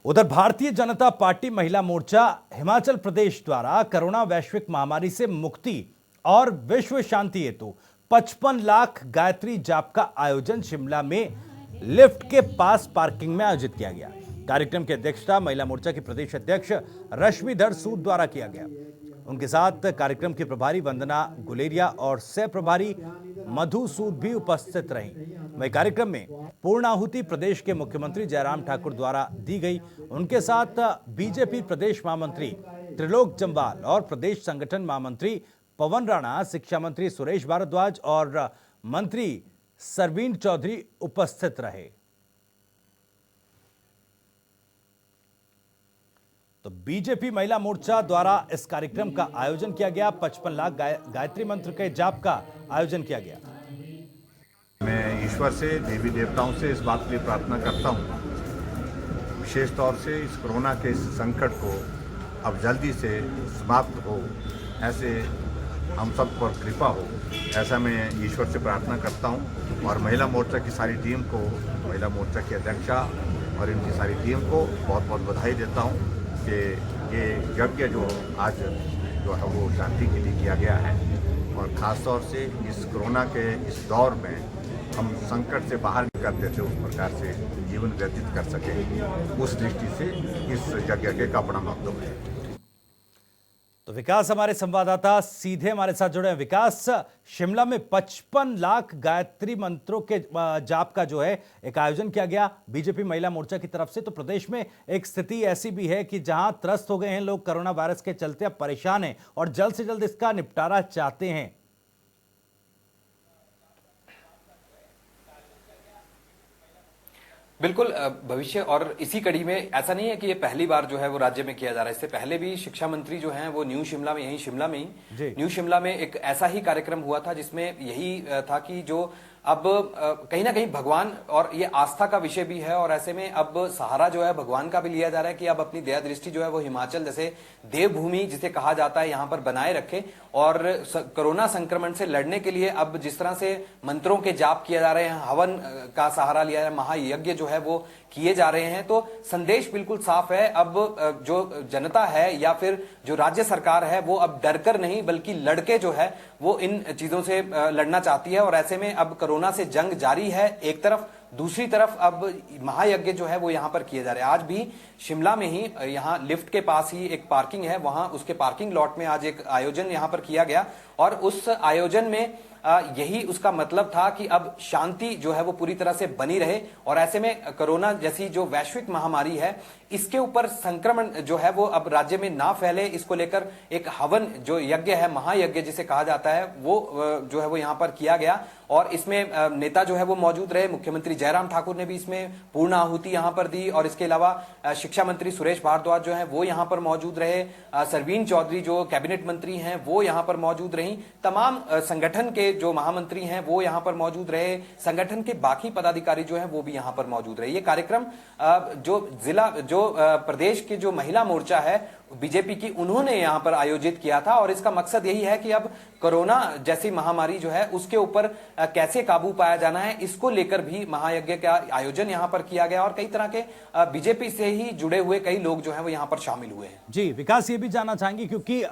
उधर भारतीय जनता पार्टी महिला मोर्चा हिमाचल प्रदेश द्वारा कोरोना वैश्विक महामारी से मुक्ति और विश्व शांति हेतु 55 लाख गायत्री जाप का आयोजन शिमला में लिफ्ट के पास पार्किंग में आयोजित किया गया। कार्यक्रम की अध्यक्षता महिला मोर्चा की प्रदेश अध्यक्ष रश्मिधर सूद द्वारा किया गया। उनके साथ कार्यक्रम की प्रभारी वंदना गुलेरिया और सह प्रभारी मधु सूद भी उपस्थित रहीं। वहीं कार्यक्रम में पूर्णाहुति प्रदेश के मुख्यमंत्री जयराम ठाकुर द्वारा दी गई। उनके साथ बीजेपी प्रदेश महामंत्री त्रिलोक जम्वाल और प्रदेश संगठन महामंत्री पवन राणा, शिक्षा मंत्री सुरेश भारद्वाज और मंत्री सरवीन चौधरी उपस्थित रहे। तो बीजेपी महिला मोर्चा द्वारा इस कार्यक्रम का आयोजन किया गया। 55 लाख गायत्री मंत्र के जाप का आयोजन किया गया। मैं ईश्वर से, देवी देवताओं से इस बात के लिए प्रार्थना करता हूँ, विशेष तौर से इस कोरोना के इस संकट को अब जल्दी से समाप्त हो, ऐसे हम सब पर कृपा हो, ऐसा मैं ईश्वर से प्रार्थना करता हूँ। और महिला मोर्चा की सारी टीम को, महिला मोर्चा की अध्यक्षा और इनकी सारी टीम को बहुत बहुत बधाई देता हूँ कि ये यज्ञ जो आज जो है वो शांति के लिए किया गया है। और ख़ास तौर से इस कोरोना के इस दौर में हम संकट से बाहर निकलते थे, उस प्रकार से जीवन व्यतीत कर सकें, उस दृष्टि से इस यज्ञ का अपना महत्व है। तो विकास हमारे संवाददाता सीधे हमारे साथ जुड़े हैं। विकास, शिमला में 55 लाख गायत्री मंत्रों के जाप का जो है एक आयोजन किया गया बीजेपी महिला मोर्चा की तरफ से। तो प्रदेश में एक स्थिति ऐसी भी है कि जहां त्रस्त हो गए हैं लोग कोरोना वायरस के चलते, अब परेशान हैं और जल्द से जल्द इसका निपटारा चाहते हैं। बिल्कुल भविष्य, और इसी कड़ी में ऐसा नहीं है कि ये पहली बार जो है वो राज्य में किया जा रहा है। इससे पहले भी शिक्षा मंत्री जो हैं वो न्यू शिमला में, यही शिमला में ही न्यू शिमला में एक ऐसा ही कार्यक्रम हुआ था जिसमें यही था कि जो अब कहीं ना कहीं भगवान, और ये आस्था का विषय भी है, और ऐसे में अब सहारा जो है भगवान का भी लिया जा रहा है कि अब अपनी दया दृष्टि जो है वो हिमाचल जैसे देवभूमि जिसे कहा जाता है यहाँ पर बनाए रखे। और कोरोना संक्रमण से लड़ने के लिए अब जिस तरह से मंत्रों के जाप किए जा रहे हैं, हवन का सहारा लिया जा रहा है, महायज्ञ जो है वो किए जा रहे हैं, तो संदेश बिल्कुल साफ है। अब जो जनता है या फिर जो राज्य सरकार है वो अब डरकर नहीं बल्कि लड़के जो है वो इन चीजों से लड़ना चाहती है। और ऐसे में अब कोरोना से जंग जारी है एक तरफ, दूसरी तरफ अब महायज्ञ जो है वो यहां पर किए जा रहे हैं। आज भी शिमला में ही यहां लिफ्ट के पास ही एक पार्किंग है, वहां उसके पार्किंग लॉट में आज एक आयोजन यहां पर किया गया। और उस आयोजन में यही उसका मतलब था कि अब शांति जो है वो पूरी तरह से बनी रहे। और ऐसे में कोरोना जैसी जो वैश्विक महामारी है इसके ऊपर संक्रमण जो है वो अब राज्य में ना फैले, इसको लेकर एक हवन जो यज्ञ है, महायज्ञ जिसे कहा जाता है, वो जो है वो यहां पर किया गया। और इसमें नेता जो है वो मौजूद रहे। मुख्यमंत्री जयराम ठाकुर ने भी इसमें पूर्ण आहुति यहां पर दी, और इसके अलावा शिक्षा मंत्री सुरेश भारद्वाज जो है वो यहां पर मौजूद रहे। सरवीन चौधरी जो कैबिनेट मंत्री हैं वो यहां पर मौजूद रही। तमाम संगठन के जो महामंत्री हैं वो यहां पर मौजूद रहे। संगठन के बाकी पदाधिकारी जो हैं वो भी यहां पर मौजूद रहे। ये कार्यक्रम जो जिला जो प्रदेश की जो महिला मोर्चा है बीजेपी की, उन्होंने यहां पर आयोजित किया था। और इसका मकसद यही है कि अब कोरोना जैसी महामारी जो है उसके ऊपर कैसे काबू पाया जाना है, इसको लेकर भी महायज्ञ का आयोजन यहां पर किया गया। और कई तरह के बीजेपी से ही जुड़े हुए कई लोग जो हैं वो यहां पर शामिल हुए हैं। जी विकास, ये भी जानना चाहेंगे क्योंकि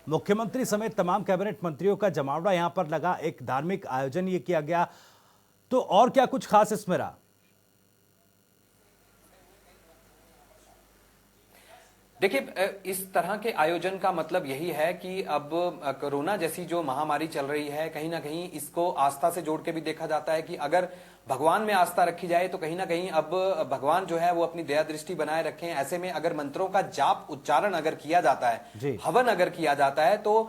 मुख्यमंत्री समेत तमाम कैबिनेट मंत्रियों का जमावड़ा यहां पर लगा, एक धार्मिक आयोजन ये किया गया, तो और क्या कुछ खास इसमें रहा? देखिए, इस तरह के आयोजन का मतलब यही है कि अब कोरोना जैसी जो महामारी चल रही है, कहीं ना कहीं इसको आस्था से जोड़ के भी देखा जाता है कि अगर भगवान में आस्था रखी जाए तो कहीं ना कहीं अब भगवान जो है वो अपनी दया दृष्टि बनाए रखें। ऐसे में अगर मंत्रों का जाप उच्चारण अगर किया जाता है, हवन अगर किया जाता है, तो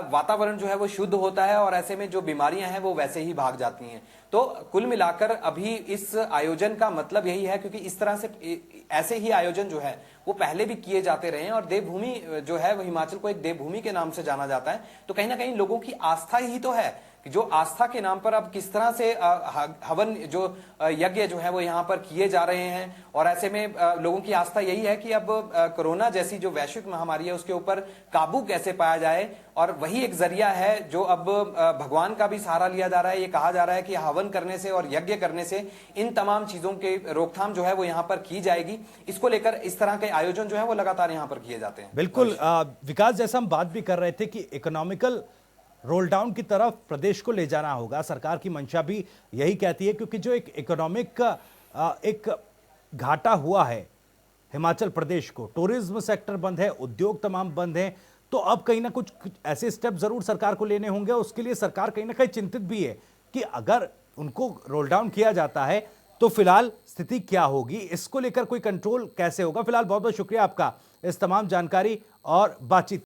वातावरण जो है वो शुद्ध होता है और ऐसे में जो बीमारियां हैं वो वैसे ही भाग जाती हैं। तो कुल मिलाकर अभी इस आयोजन का मतलब यही है, क्योंकि इस तरह से ऐसे ही आयोजन जो है वो पहले भी किए जाते रहे हैं और देवभूमि जो है वो हिमाचल को एक देवभूमि के नाम से जाना जाता है। तो कहीं ना कहीं लोगों की आस्था ही तो है कि जो आस्था के नाम पर अब किस तरह से हवन जो यज्ञ जो है वो यहाँ पर किए जा रहे हैं, और ऐसे में लोगों की आस्था यही है कि अब कोरोना जैसी जो वैश्विक महामारी है उसके ऊपर काबू कैसे पाया जाए, और वही एक जरिया है जो अब भगवान का भी सहारा लिया जा रहा है। ये कहा जा रहा है कि हवन करने से और यज्ञ करने से इन तमाम चीजों के रोकथाम जो है वो यहाँ पर की जाएगी। इसको लेकर इस तरह के आयोजन जो है वो लगातार यहाँ पर किए जाते हैं। बिल्कुल विकास, जैसा हम बात भी कर रहे थे कि इकोनॉमिकल रोल डाउन की तरफ प्रदेश को ले जाना होगा, सरकार की मंशा भी यही कहती है, क्योंकि जो एक इकोनॉमिक एक घाटा हुआ है हिमाचल प्रदेश को, टूरिज्म सेक्टर बंद है, उद्योग तमाम बंद हैं, तो अब कहीं ना कुछ ऐसे स्टेप जरूर सरकार को लेने होंगे। उसके लिए सरकार कहीं ना कहीं चिंतित भी है कि अगर उनको रोल डाउन किया जाता है तो फिलहाल स्थिति क्या होगी, इसको लेकर कोई कंट्रोल कैसे होगा। फिलहाल बहुत बहुत शुक्रिया आपका इस तमाम जानकारी और बातचीत